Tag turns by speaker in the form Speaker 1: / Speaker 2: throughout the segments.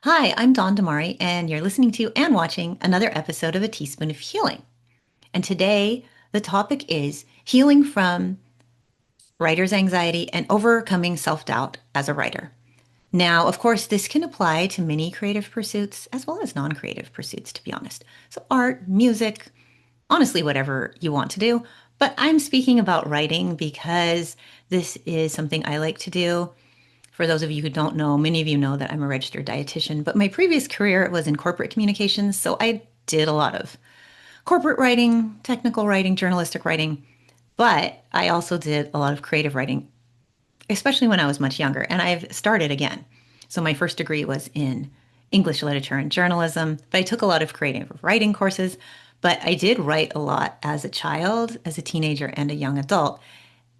Speaker 1: Hi, I'm Dawn Damari, and you're listening to and watching another episode of A Teaspoon of Healing. And today, the topic is healing from writer's anxiety and overcoming self doubt as a writer. Now, of course, this can apply to many creative pursuits as well as non creative pursuits, to be honest. So, art, music, honestly, whatever you want to do. But I'm speaking about writing because this is something I like to do. For those of you who don't know, many of you know that I'm a registered dietitian, but my previous career was in corporate communications. So I did a lot of corporate writing, technical writing, journalistic writing, but I also did a lot of creative writing, especially when I was much younger. And I've started again. So my first degree was in English literature and journalism, but I took a lot of creative writing courses. But I did write a lot as a child, as a teenager, and a young adult.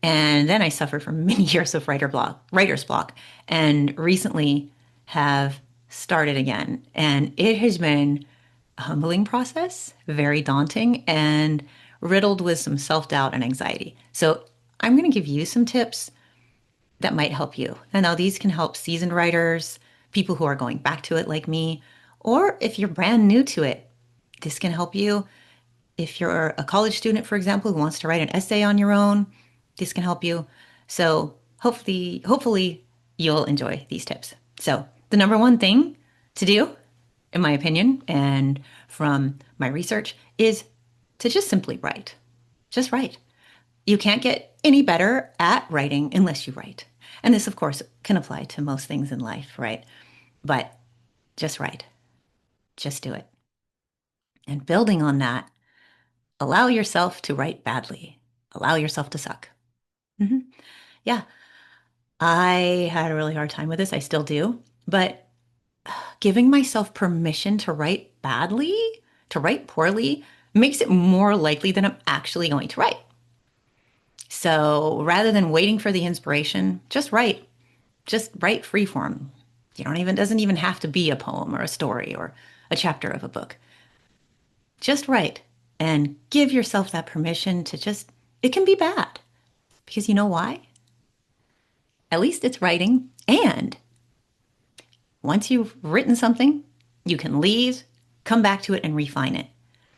Speaker 1: And then I suffered from many years of writer's block, and recently have started again. And it has been a humbling process, very daunting, and riddled with some self doubt and anxiety. So I'm going to give you some tips that might help you. And now these can help seasoned writers, people who are going back to it like me, or if you're brand new to it, this can help you. If you're a college student, for example, who wants to write an essay on your own, this can help you. So hopefully you'll enjoy these tips. So the number one thing to do, in my opinion, and from my research, is to just simply write. Just write. You can't get any better at writing unless you write. And this, of course, can apply to most things in life, right? But just write. Just do it. And building on that, allow yourself to write badly. Allow yourself to suck. hmm Yeah, I had a really hard time with this. I still do. But giving myself permission to write badly, to write poorly, makes it more likely that I'm actually going to write. So rather than waiting for the inspiration, just write. Just write free form. You don't even doesn't even have to be a poem or a story or a chapter of a book. Just write and give yourself that permission to just it can be bad. Because you know why? At least it's writing. And once you've written something, you can leave, come back to it, and refine it.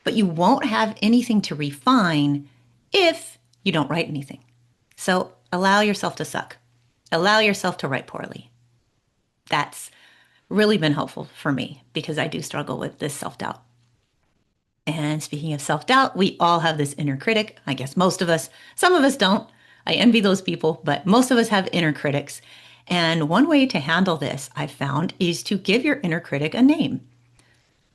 Speaker 1: But you won't have anything to refine if you don't write anything. So allow yourself to suck. Allow yourself to write poorly. That's really been helpful for me because I do struggle with this self doubt. And speaking of self doubt, we all have this inner critic. I guess most of us, some of us don't. I envy those people, but most of us have inner critics. And one way to handle this, I've found, is to give your inner critic a name.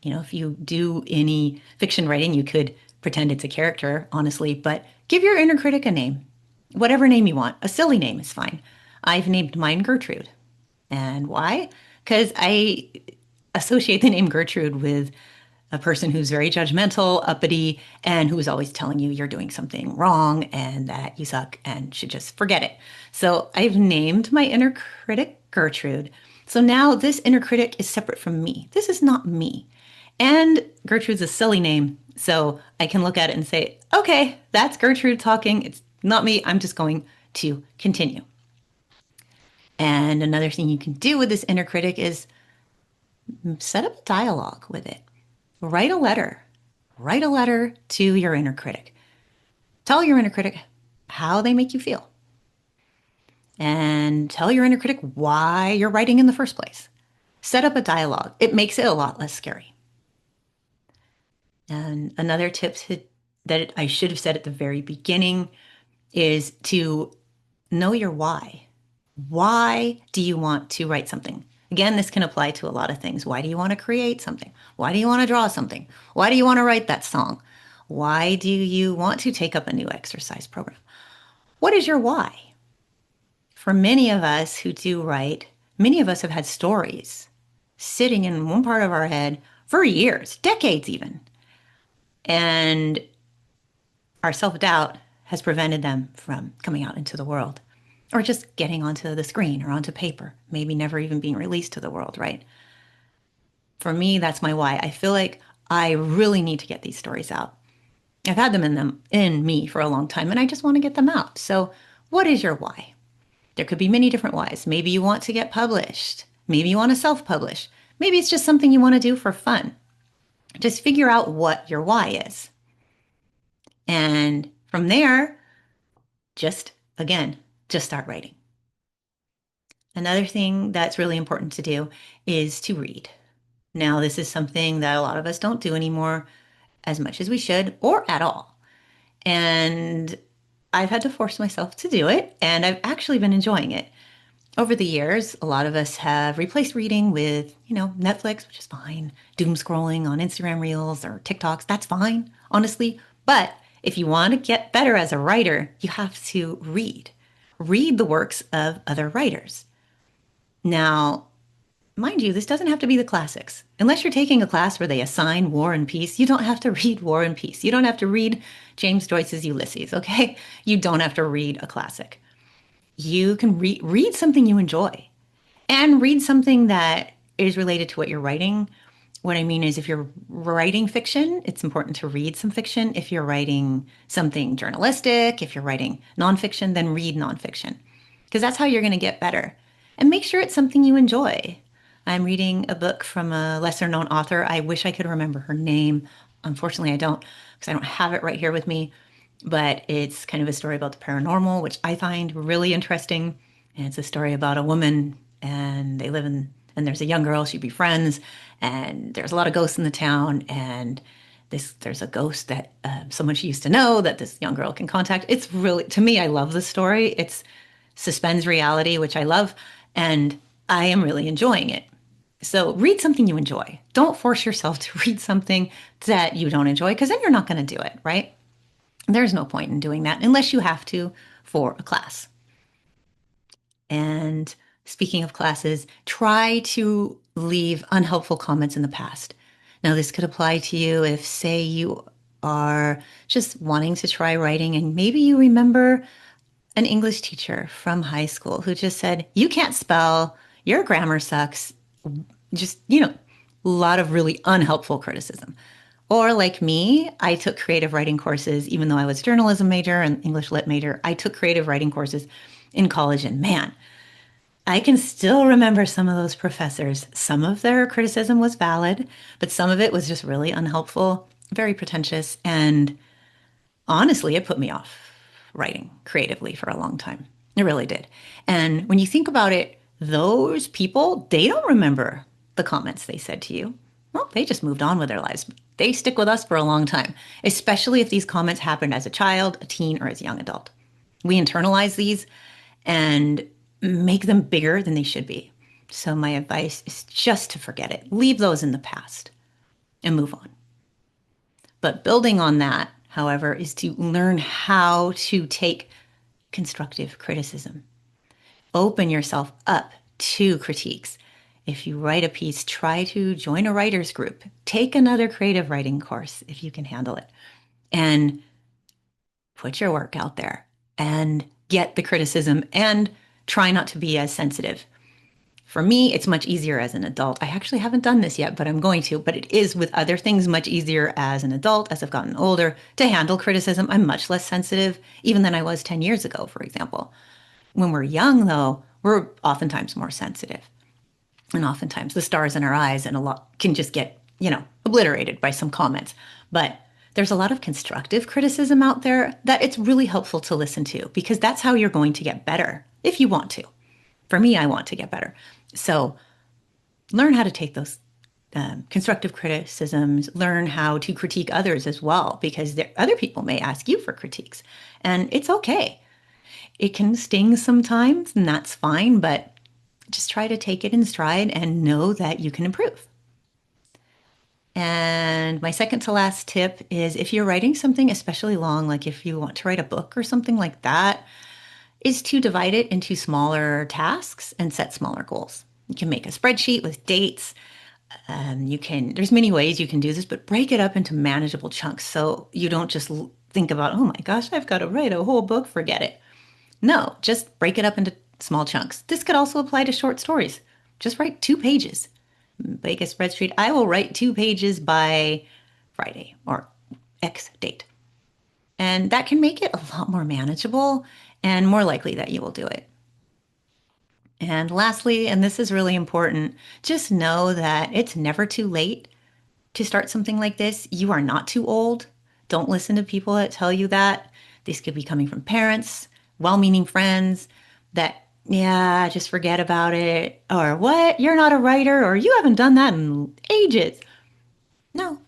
Speaker 1: You know, if you do any fiction writing, you could pretend it's a character, honestly, but give your inner critic a name. Whatever name you want. A silly name is fine. I've named mine Gertrude. And why? Because I associate the name Gertrude with a person who's very judgmental, uppity, and who is always telling you you're doing something wrong and that you suck and should just forget it. So I've named my inner critic Gertrude. So now this inner critic is separate from me. This is not me. And Gertrude's a silly name. So I can look at it and say, okay, that's Gertrude talking. It's not me. I'm just going to continue. And another thing you can do with this inner critic is set up a dialogue with it. Write a letter. Write a letter to your inner critic. Tell your inner critic how they make you feel. And tell your inner critic why you're writing in the first place. Set up a dialogue. It makes it a lot less scary. And another tip that I should have said at the very beginning is to know your why. Why do you want to write something? Again, this can apply to a lot of things. Why do you want to create something? Why do you want to draw something? Why do you want to write that song? Why do you want to take up a new exercise program? What is your why? For many of us who do write, many of us have had stories sitting in one part of our head for years, decades even. And our self doubt has prevented them from coming out into the world or just getting onto the screen or onto paper, maybe never even being released to the world, right? For me, that's my why. I feel like I really need to get these stories out. I've had them in me for a long time and I just want to get them out. So, what is your why? There could be many different whys. Maybe you want to get published. Maybe you want to self-publish. Maybe it's just something you want to do for fun. Just figure out what your why is. And from there, just again, just start writing. Another thing that's really important to do is to read. Now, this is something that a lot of us don't do anymore as much as we should or at all. And I've had to force myself to do it, and I've actually been enjoying it. Over the years, a lot of us have replaced reading with, Netflix, which is fine, doom scrolling on Instagram Reels or TikToks, that's fine, honestly. But if you want to get better as a writer, you have to read. Read the works of other writers. Now, mind you, this doesn't have to be the classics. Unless you're taking a class where they assign War and Peace, you don't have to read War and Peace. You don't have to read James Joyce's Ulysses, okay? You don't have to read a classic. You can read something you enjoy and read something that is related to what you're writing. What I mean is, if you're writing fiction, it's important to read some fiction. If you're writing something journalistic, if you're writing nonfiction, then read nonfiction because that's how you're going to get better. And make sure it's something you enjoy. I'm reading a book from a lesser known author. I wish I could remember her name. Unfortunately, I don't because I don't have it right here with me. But it's kind of a story about the paranormal, which I find really interesting. And it's a story about a woman and they live in, and there's a young girl she befriends, and there's a lot of ghosts in the town. And there's a ghost that someone she used to know that this young girl can contact. It's really, to me, I love the story. It's suspends reality, which I love, and I am really enjoying it. So read something you enjoy. Don't force yourself to read something that you don't enjoy because then you're not going to do it, right? There's no point in doing that unless you have to for a class. And speaking of classes, try to leave unhelpful comments in the past. Now, this could apply to you if, say, you are just wanting to try writing and maybe you remember an English teacher from high school who just said, "You can't spell, your grammar sucks." Just, a lot of really unhelpful criticism. Or like me, I took creative writing courses, even though I was a journalism major and English lit major. I took creative writing courses in college, and man, I can still remember some of those professors. Some of their criticism was valid, but some of it was just really unhelpful, very pretentious, and honestly, it put me off writing creatively for a long time. It really did. And when you think about it, those people, they don't remember the comments they said to you. Well, they just moved on with their lives. They stick with us for a long time, especially if these comments happened as a child, a teen, or as a young adult. We internalize these and make them bigger than they should be. So my advice is just to forget it. Leave those in the past and move on. But building on that, however, is to learn how to take constructive criticism. Open yourself up to critiques. If you write a piece, try to join a writer's group. Take another creative writing course if you can handle it. And put your work out there and get the criticism and try not to be as sensitive. For me, it's much easier as an adult. I actually haven't done this yet, but I'm going to. But it is with other things much easier as an adult, as I've gotten older, to handle criticism. I'm much less sensitive even than I was 10 years ago, for example. When we're young, though, we're oftentimes more sensitive. And oftentimes the stars in our eyes and a lot can just get, obliterated by some comments. But there's a lot of constructive criticism out there that it's really helpful to listen to because that's how you're going to get better if you want to. For me, I want to get better. So learn how to take those constructive criticisms, learn how to critique others as well, because other people may ask you for critiques. And it's okay. It can sting sometimes, and that's fine, but just try to take it in stride and know that you can improve. And my second to last tip is if you're writing something especially long, like if you want to write a book or something like that, is to divide it into smaller tasks and set smaller goals. You can make a spreadsheet with dates. There's many ways you can do this, but break it up into manageable chunks so you don't just think about, oh my gosh, I've got to write a whole book, forget it. No, just break it up into small chunks. This could also apply to short stories. Just write 2 pages. Make a spreadsheet. I will write 2 pages by Friday or X date. And that can make it a lot more manageable and more likely that you will do it. And lastly, and this is really important, just know that it's never too late to start something like this. You are not too old. Don't listen to people that tell you that. These could be coming from parents, well meaning friends that, yeah, just forget about it. Or what? You're not a writer, or you haven't done that in ages. No,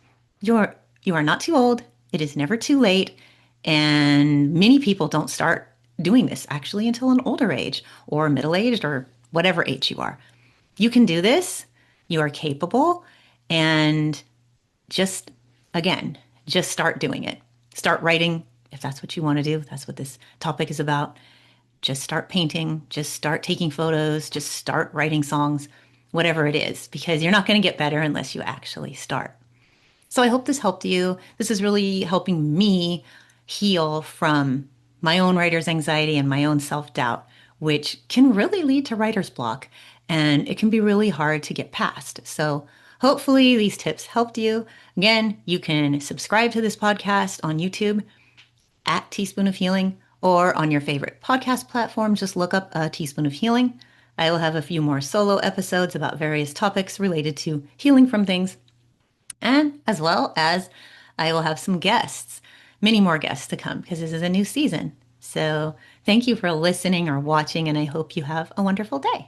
Speaker 1: you're you are not too old. It is never too late. And many people don't start doing this actually until an older age or middle-aged or whatever age you are. You can do this. You are capable. And just again, just start doing it. Start writing if that's what you want to do. That's what this topic is about. Just start painting, just start taking photos, just start writing songs, whatever it is, because you're not going to get better unless you actually start. So I hope this helped you. This is really helping me heal from my own writer's anxiety and my own self doubt, which can really lead to writer's block and it can be really hard to get past. So hopefully these tips helped you. Again, you can subscribe to this podcast on YouTube at Teaspoon of Healing or on your favorite podcast platform. Just look up a Teaspoon of Healing. I will have a few more solo episodes about various topics related to healing from things, and as well as I will have some guests, many more guests to come because this is a new season. So thank you for listening or watching, and I hope you have a wonderful day.